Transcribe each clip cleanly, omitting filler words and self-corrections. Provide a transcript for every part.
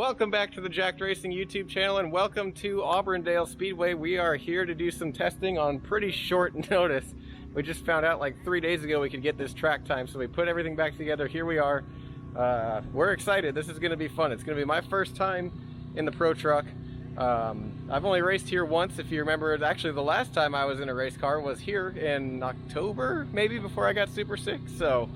Welcome back to the Jacked Racing YouTube channel and welcome to Auburndale Speedway. We are here to do some testing on pretty short notice. We just found out like 3 days ago we could get this track time, so we put everything back together. Here we are. We're excited. This is going to be fun. It's going to be my first time in the Pro Truck. I've only raced here once, if you remember. Actually, the last time I was in a race car was here in October, maybe, before I got super sick. So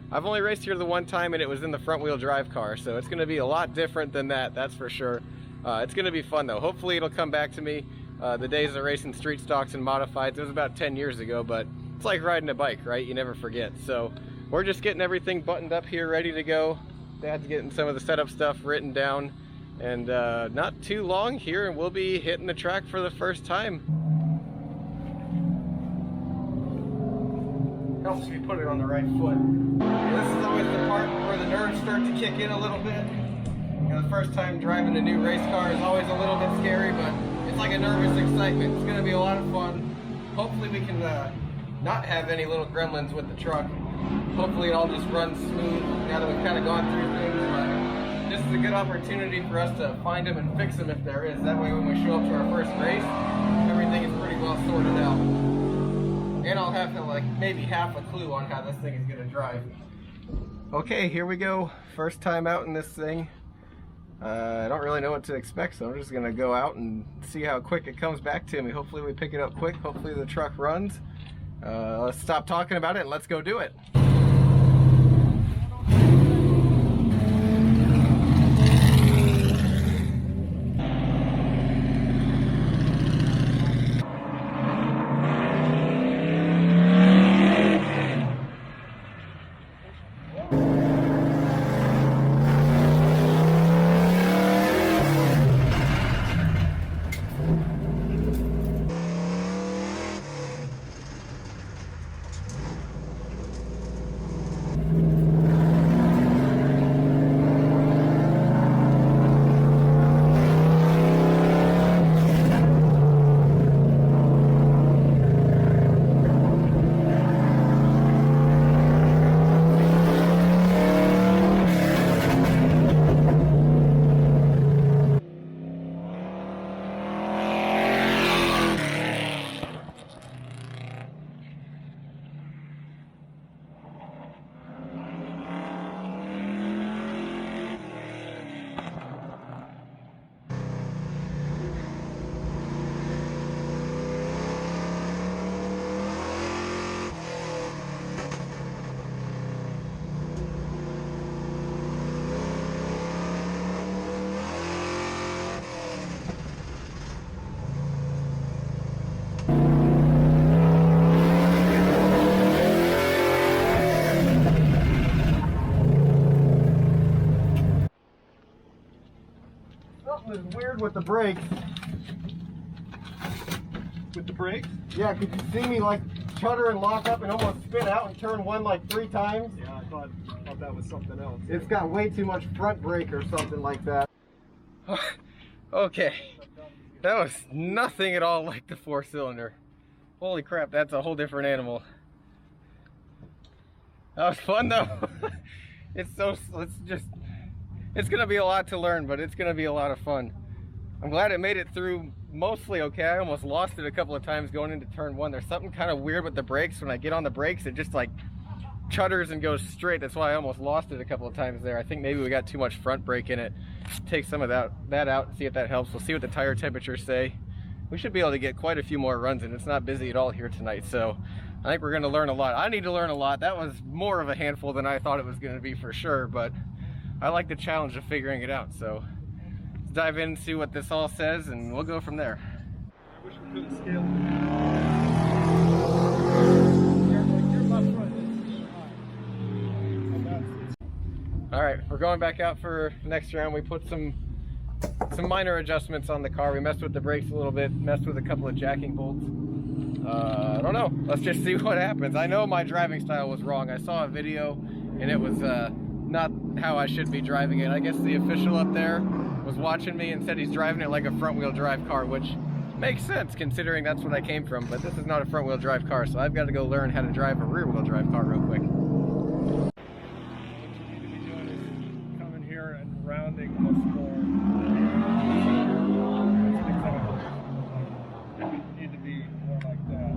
I've only raced here the one time, and it was in the front wheel drive car, so it's going to be a lot different than that's for sure. It's going to be fun though. Hopefully it'll come back to me. The days of racing street stocks and modifieds, it was about 10 years ago, but it's like riding a bike, right? You never forget. So we're just getting everything buttoned up here, ready to go. Dad's getting some of the setup stuff written down, and not too long here and we'll be hitting the track for the first time. Helps if you put it on the right foot. This is always the part where the nerves start to kick in a little bit. You know, the first time driving a new race car is always a little bit scary, but it's like a nervous excitement. It's going to be a lot of fun. Hopefully we can not have any little gremlins with the truck. Hopefully it all just runs smooth now that we've kind of gone through things. But this is a good opportunity for us to find them and fix them if there is. That way when we show up to our first race, everything is pretty well sorted out. And I'll have like maybe half a clue on how this thing is going to drive. Okay, here we go. First time out in this thing. I don't really know what to expect, so I'm just going to go out and see how quick it comes back to me. Hopefully we pick it up quick. Hopefully the truck runs. Let's stop talking about it and let's go do it. Something is weird with the brakes. With the brakes? Yeah, could you see me like shudder and lock up and almost spin out and turn one like 3 times? Yeah, I thought that was something else. It's got way too much front brake or something like that. Okay, that was nothing at all like the 4-cylinder. Holy crap, that's a whole different animal. That was fun though. It's gonna be a lot to learn, but it's gonna be a lot of fun. I'm glad it made it through mostly okay. I almost lost it a couple of times going into turn 1. There's something kind of weird with the brakes. When I get on the brakes, it just like chutters and goes straight. That's why I almost lost it a couple of times there. I think maybe we got too much front brake in it. Take some of that out and see if that helps. We'll see what the tire temperatures say. We should be able to get quite a few more runs in. It's not busy at all here tonight, so I think we're going to learn a lot. I need to learn a lot. That was more of a handful than I thought it was going to be for sure, but I like the challenge of figuring it out. So let's dive in and see what this all says, and we'll go from there. I wish we could have scaled it. All right, we're going back out for next round. We put some minor adjustments on the car. We messed with the brakes a little bit, messed with a couple of jacking bolts. I don't know. Let's just see what happens. I know my driving style was wrong. I saw a video and it was not how I should be driving it. I guess the official up there was watching me and said he's driving it like a front wheel drive car, which makes sense considering that's what I came from, but this is not a front wheel drive car, so I've got to go learn how to drive a rear wheel drive car real quick. What you need to be doing is coming here and around landing a small. That's an example. It need to be more like that.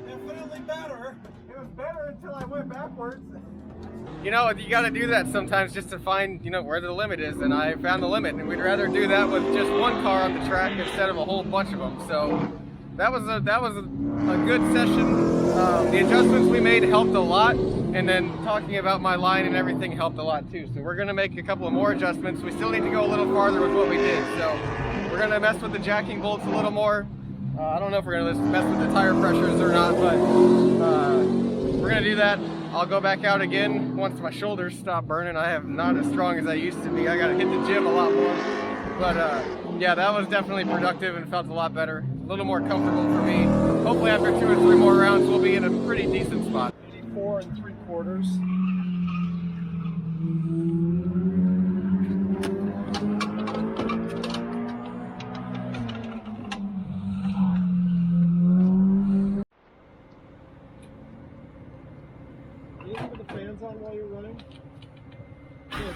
Definitely better. It was better until I went backwards. You know, you got to do that sometimes just to find, you know, where the limit is, and I found the limit, and we'd rather do that with just one car on the track instead of a whole bunch of them. So that was a good session. The adjustments we made helped a lot, and then talking about my line and everything helped a lot too. So we're going to make a couple of more adjustments. We still need to go a little farther with what we did. So we're going to mess with the jacking bolts a little more. I don't know if we're going to mess with the tire pressures or not, but we're going to do that. I'll go back out again once my shoulders stop burning. I am not as strong as I used to be. I got to hit the gym a lot more. But yeah, that was definitely productive and felt a lot better. A little more comfortable for me. Hopefully after 2 or 3 more rounds, we'll be in a pretty decent spot. 84 3/4. Can you leave the fans on while you're running? Good.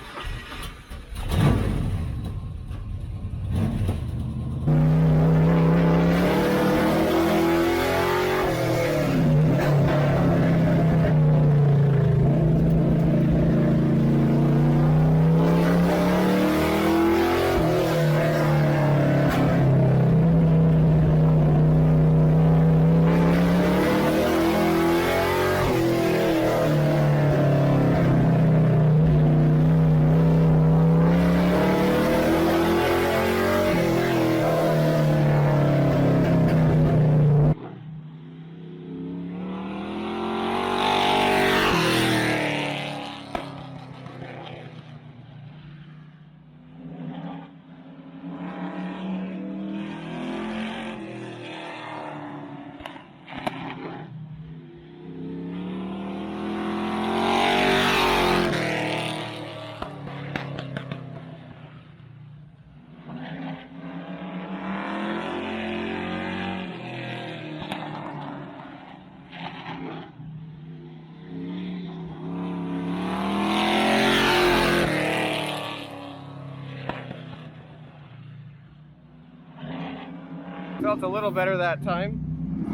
Felt a little better that time.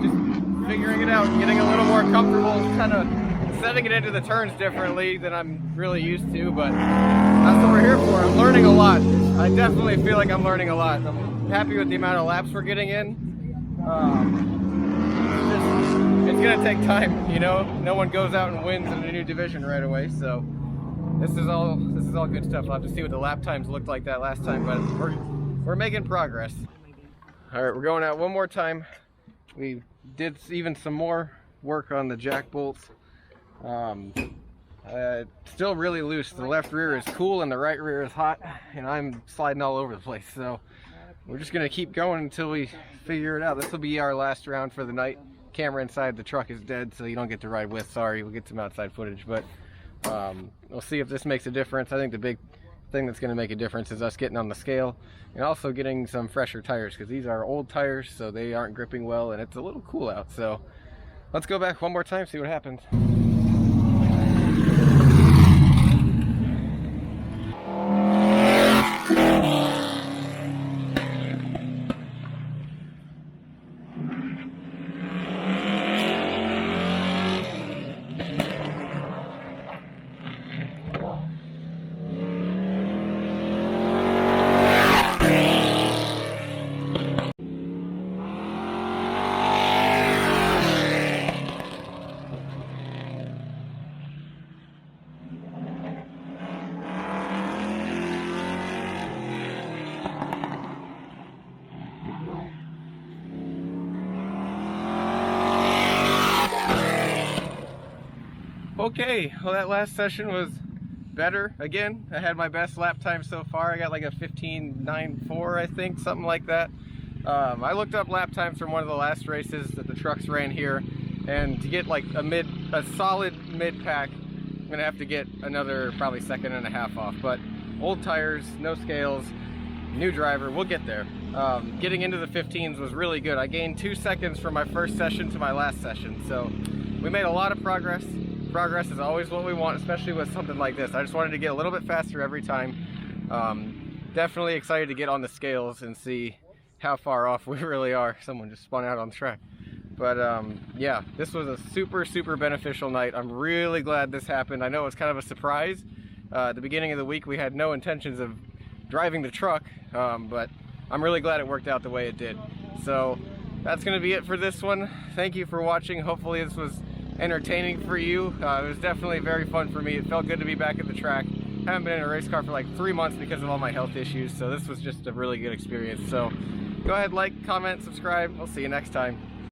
Just figuring it out, getting a little more comfortable, kind of setting it into the turns differently than I'm really used to, but that's what we're here for. I'm learning a lot. I definitely feel like I'm learning a lot. I'm happy with the amount of laps we're getting in. It's gonna take time, you know. No one goes out and wins in a new division right away, so this is all good stuff. I'll have to see what the lap times looked like that last time, but we're making progress. All right, we're going out one more time. We did even some more work on the jack bolts. Still really loose. The left rear is cool and the right rear is hot, and I'm sliding all over the place. So we're just gonna keep going until we figure it out. This will be our last round for the night. Camera inside the truck is dead, so you don't get to ride with. Sorry, we'll get some outside footage, but we'll see if this makes a difference. I think the big thing that's going to make a difference is us getting on the scale and also getting some fresher tires, because these are old tires, so they aren't gripping well and it's a little cool out. So let's go back one more time, see what happens. Okay, well, that last session was better. Again, I had my best lap time so far. I got like a 15.94, I think, something like that. I looked up lap times from one of the last races that the trucks ran here, and to get like a solid mid pack, I'm gonna have to get another probably 1.5 seconds off. But old tires, no scales, new driver, we'll get there. Getting into the 15s was really good. I gained 2 seconds from my first session to my last session, so we made a lot of progress. Progress is always what we want, especially with something like this. I just wanted to get a little bit faster every time. Definitely excited to get on the scales and see how far off we really are. Someone just spun out on the track. But yeah, this was a super beneficial night. I'm really glad this happened. I know it was kind of a surprise. At the beginning of the week we had no intentions of driving the truck, but I'm really glad it worked out the way it did. So that's going to be it for this one. Thank you for watching. Hopefully this was entertaining for you. It was definitely very fun for me. It felt good to be back at the track. Haven't been in a race car for like 3 months because of all my health issues, so this was just a really good experience. So go ahead, like, comment, subscribe. I'll see you next time.